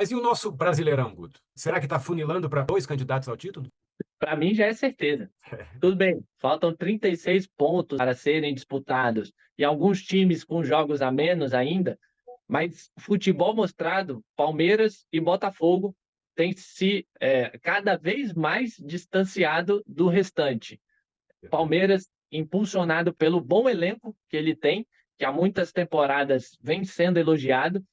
Mas e o nosso Brasileirão, Guto? Será que está funilando para dois candidatos ao título? Para mim já é certeza. Tudo bem, faltam 36 pontos para serem disputados e alguns times com jogos a menos ainda, mas futebol mostrado, Palmeiras e Botafogo têm se cada vez mais distanciado do restante. Verdade. Palmeiras, impulsionado pelo bom elenco que ele tem, que há muitas temporadas vem sendo elogiado,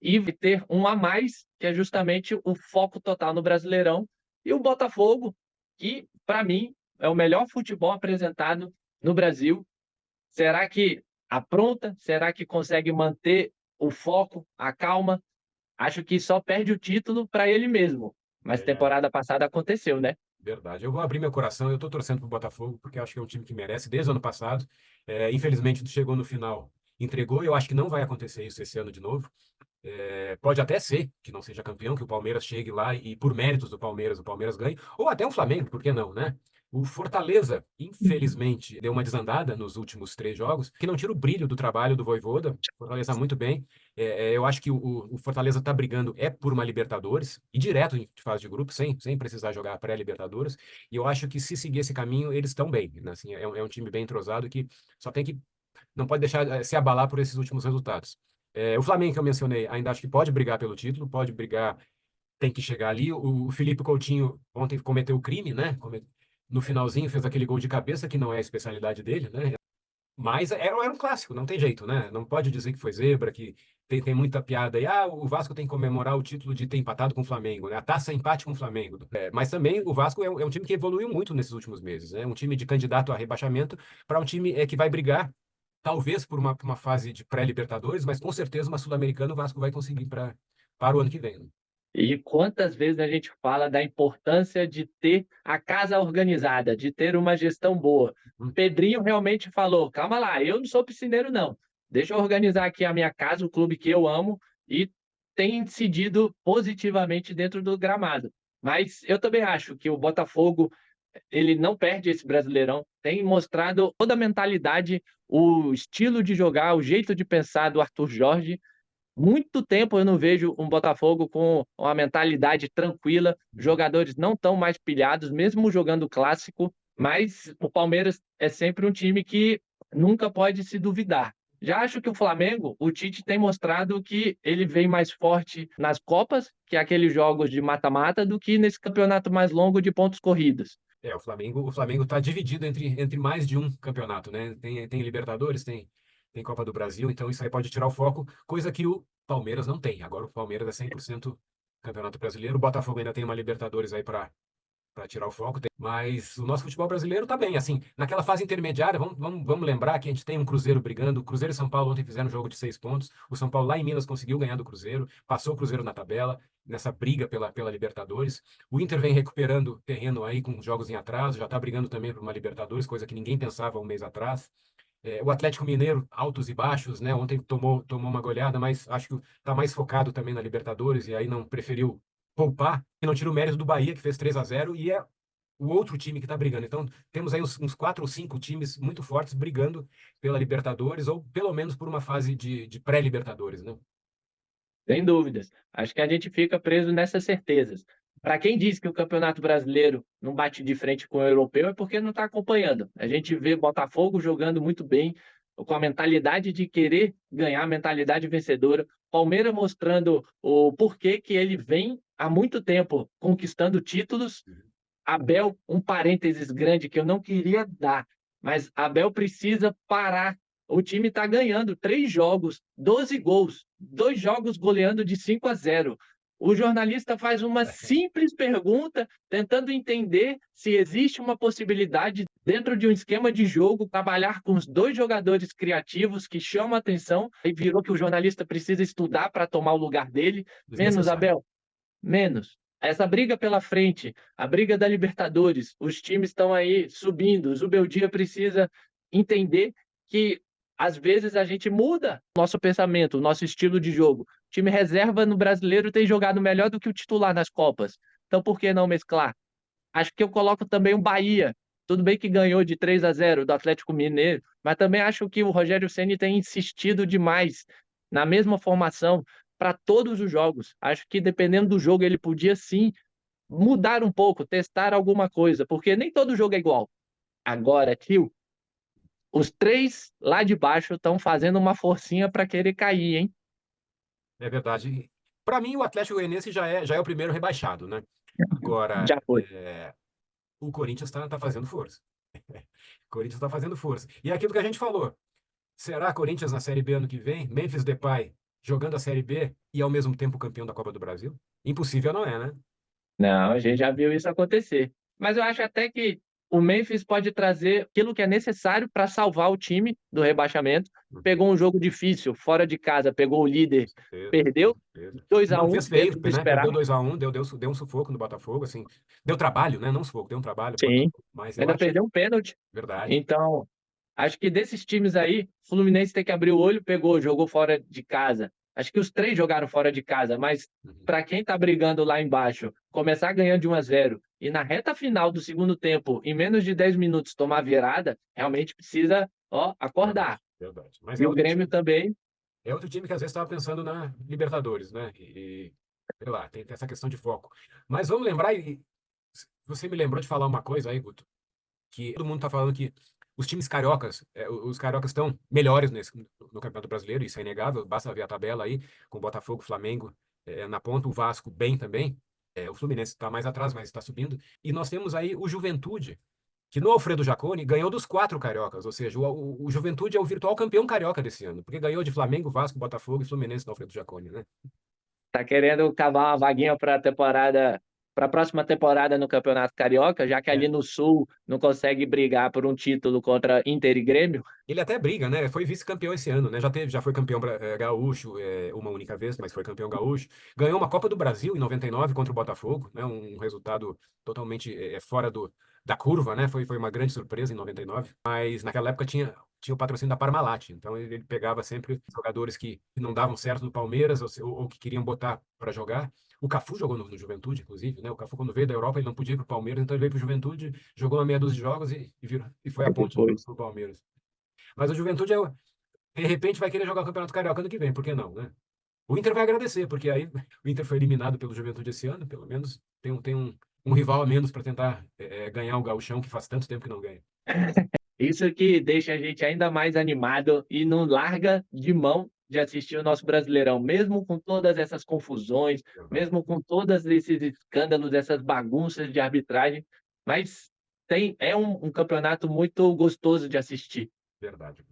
e vai ter um a mais, que é justamente o foco total no Brasileirão, e o Botafogo, que, para mim, é o melhor futebol apresentado no Brasil. Será que apronta? Será que consegue manter o foco, a calma? Acho que só perde o título para ele mesmo. Mas É, temporada passada aconteceu, né? verdade. Eu vou abrir meu coração. Eu estou torcendo para o Botafogo porque acho que é um time que merece desde o ano passado. Infelizmente, chegou no final, entregou. Eu acho que não vai acontecer isso esse ano de novo. Pode até ser que não seja campeão, que o Palmeiras chegue lá e, por méritos do Palmeiras, o Palmeiras ganhe, ou até o Flamengo, por que não, né? O Fortaleza, infelizmente, deu uma desandada nos últimos três jogos, que não tira o brilho do trabalho do Vojvoda. O Fortaleza muito bem. Eu acho que o Fortaleza está brigando por uma Libertadores, e direto de fase de grupo, sem precisar jogar pré-Libertadores. E eu acho que se seguir esse caminho, eles estão bem, né? Assim, é um time bem entrosado que só tem que não pode deixar se abalar por esses últimos resultados. O Flamengo que eu mencionei, ainda acho que pode brigar pelo título, pode brigar, tem que chegar ali. O Felipe Coutinho ontem cometeu o crime, né? No finalzinho fez aquele gol de cabeça, que não é a especialidade dele, né? Mas era um clássico, não tem jeito, né? Não pode dizer que foi zebra, que tem muita piada aí. Ah, o Vasco tem que comemorar o título de ter empatado com o Flamengo, né? A taça é empate com o Flamengo. Mas também o Vasco é um time que evoluiu muito nesses últimos meses, né? Um time de candidato a rebaixamento para um time que vai brigar talvez por uma fase de pré-Libertadores, mas com certeza uma Sul-Americana o Vasco vai conseguir para o ano que vem, né? E quantas vezes a gente fala da importância de ter a casa organizada, de ter uma gestão boa. Hum. Pedrinho realmente falou: calma lá, eu não sou piscineiro, não. Deixa eu organizar aqui a minha casa, o clube que eu amo, e tem incidido positivamente dentro do gramado. Mas eu também acho que o Botafogo ele não perde esse Brasileirão, tem mostrado toda a mentalidade, o estilo de jogar, o jeito de pensar do Arthur Jorge. Muito tempo eu não vejo um Botafogo com uma mentalidade tranquila, jogadores não tão mais pilhados, mesmo jogando clássico, mas o Palmeiras é sempre um time que nunca pode se duvidar. Já acho que o Flamengo, o Tite tem mostrado que ele vem mais forte nas Copas, que é aqueles jogos de mata-mata, do que nesse campeonato mais longo de pontos corridos. O Flamengo está dividido entre mais de um campeonato, né? Tem Libertadores, tem Copa do Brasil, então isso aí pode tirar o foco, coisa que o Palmeiras não tem. Agora o Palmeiras é 100% Campeonato Brasileiro, o Botafogo ainda tem uma Libertadores aí para tirar o foco. Mas o nosso futebol brasileiro está bem. Assim, naquela fase intermediária, vamos lembrar que a gente tem um Cruzeiro brigando. O Cruzeiro e São Paulo ontem fizeram um jogo de 6 pontos. O São Paulo lá em Minas conseguiu ganhar do Cruzeiro, passou o Cruzeiro na tabela, nessa briga pela Libertadores. O Inter vem recuperando terreno aí com jogos em atraso, já está brigando também por uma Libertadores, coisa que ninguém pensava um mês atrás. O Atlético Mineiro, altos e baixos, né? Ontem tomou uma goleada, mas acho que está mais focado também na Libertadores e aí não preferiu poupar, e não tira o mérito do Bahia, que fez 3-0 e é o outro time que está brigando. Então, temos aí uns quatro ou cinco times muito fortes brigando pela Libertadores, ou pelo menos por uma fase de pré-Libertadores, né? Sem dúvidas. Acho que a gente fica preso nessas certezas. Para quem diz que o Campeonato Brasileiro não bate de frente com o europeu, é porque não está acompanhando. A gente vê Botafogo jogando muito bem, com a mentalidade de querer ganhar, a mentalidade vencedora. Palmeiras mostrando o porquê que ele vem há muito tempo conquistando títulos. Abel, um parênteses grande que eu não queria dar, mas Abel precisa parar. O time está ganhando 3 jogos, 12 gols, 2 jogos goleando de 5-0. O jornalista faz uma simples pergunta, tentando entender se existe uma possibilidade, dentro de um esquema de jogo, trabalhar com os 2 jogadores criativos que chamam a atenção, e virou que o jornalista precisa estudar para tomar o lugar dele. Menos, Desnecessário. Abel, menos. Essa briga pela frente, a briga da Libertadores, os times estão aí subindo. O Zubeldia precisa entender que às vezes a gente muda nosso pensamento, o nosso estilo de jogo. O time reserva no brasileiro tem jogado melhor do que o titular nas Copas. Então por que não mesclar? Acho que eu coloco também o Bahia. Tudo bem que ganhou de 3-0 do Atlético Mineiro, mas também acho que o Rogério Ceni tem insistido demais na mesma formação. para todos os jogos. Acho que dependendo do jogo ele podia sim mudar um pouco, testar alguma coisa, porque nem todo jogo é igual. Agora, tio, os três lá de baixo estão fazendo uma forcinha para querer cair, hein? É verdade. Para mim, o Atlético Goianiense já é o primeiro rebaixado, né? Agora, Já foi. o Corinthians está fazendo força. O Corinthians está fazendo força. E é aquilo que a gente falou. Será Corinthians na Série B ano que vem? Memphis Depay jogando a Série B e ao mesmo tempo campeão da Copa do Brasil? Impossível não é, né? Não, a gente já viu isso acontecer. Mas eu acho até que o Memphis pode trazer aquilo que é necessário para salvar o time do rebaixamento. Uhum. Pegou um jogo difícil, fora de casa, pegou o líder, Com perdeu certeza. dois a Não um fez feio, dentro do né? Perdeu esperado. 2-1, deu um sufoco no Botafogo, assim. Deu trabalho, né? Não sufoco, deu um trabalho pro Sim, Botafogo. Mas eu ainda acho que, perdeu um pênalti. verdade. Então, acho que desses times aí, o Fluminense tem que abrir o olho, pegou, jogou fora de casa. Acho que os três jogaram fora de casa, mas Uhum. para quem está brigando lá embaixo, começar ganhando de 1-0 e na reta final do segundo tempo, em menos de 10 minutos, tomar virada, realmente precisa, ó, acordar. Verdade, verdade. Mas E o Grêmio também, é outro time que às vezes estava pensando na Libertadores, né? Sei lá, tem essa questão de foco. Mas vamos lembrar, e você me lembrou de falar uma coisa aí, Guto, que todo mundo está falando que os times cariocas, os cariocas estão melhores no Campeonato Brasileiro, isso é inegável, basta ver a tabela aí, com Botafogo, Flamengo, na ponta, o Vasco bem também, o Fluminense está mais atrás, mas está subindo, e nós temos aí o Juventude, que no Alfredo Jaconi ganhou dos quatro cariocas, ou seja, o Juventude é o virtual campeão carioca desse ano, porque ganhou de Flamengo, Vasco, Botafogo e Fluminense no Alfredo Jaconi, né? está querendo cavar uma vaguinha para a temporada, para a próxima temporada no Campeonato Carioca, já que ali É. no Sul não consegue brigar por um título contra Inter e Grêmio. Ele até briga, né? Foi vice-campeão esse ano, né? Já foi campeão gaúcho uma única vez, mas foi campeão gaúcho. Ganhou uma Copa do Brasil em 99 contra o Botafogo, né? Um resultado totalmente fora da curva, né? Foi uma grande surpresa em 99. Mas naquela época tinha o patrocínio da Parmalat, então ele pegava sempre jogadores que não davam certo no Palmeiras ou que queriam botar para jogar. O Cafu jogou no Juventude, inclusive, né? O Cafu, quando veio da Europa, ele não podia ir para o Palmeiras, então ele veio para o Juventude, jogou uma meia dúzia de jogos e foi a Aí ponte para depois. o Palmeiras. Mas o Juventude, de repente, vai querer jogar o Campeonato Carioca ano que vem, por que não, né? O Inter vai agradecer, porque aí o Inter foi eliminado pelo Juventude esse ano, pelo menos tem um rival a menos para tentar ganhar o Gauchão, que faz tanto tempo que não ganha. Isso que deixa a gente ainda mais animado e não larga de mão de assistir o nosso Brasileirão, mesmo com todas essas confusões, Verdade, mesmo com todos esses escândalos, essas bagunças de arbitragem, mas é um campeonato muito gostoso de assistir. verdade.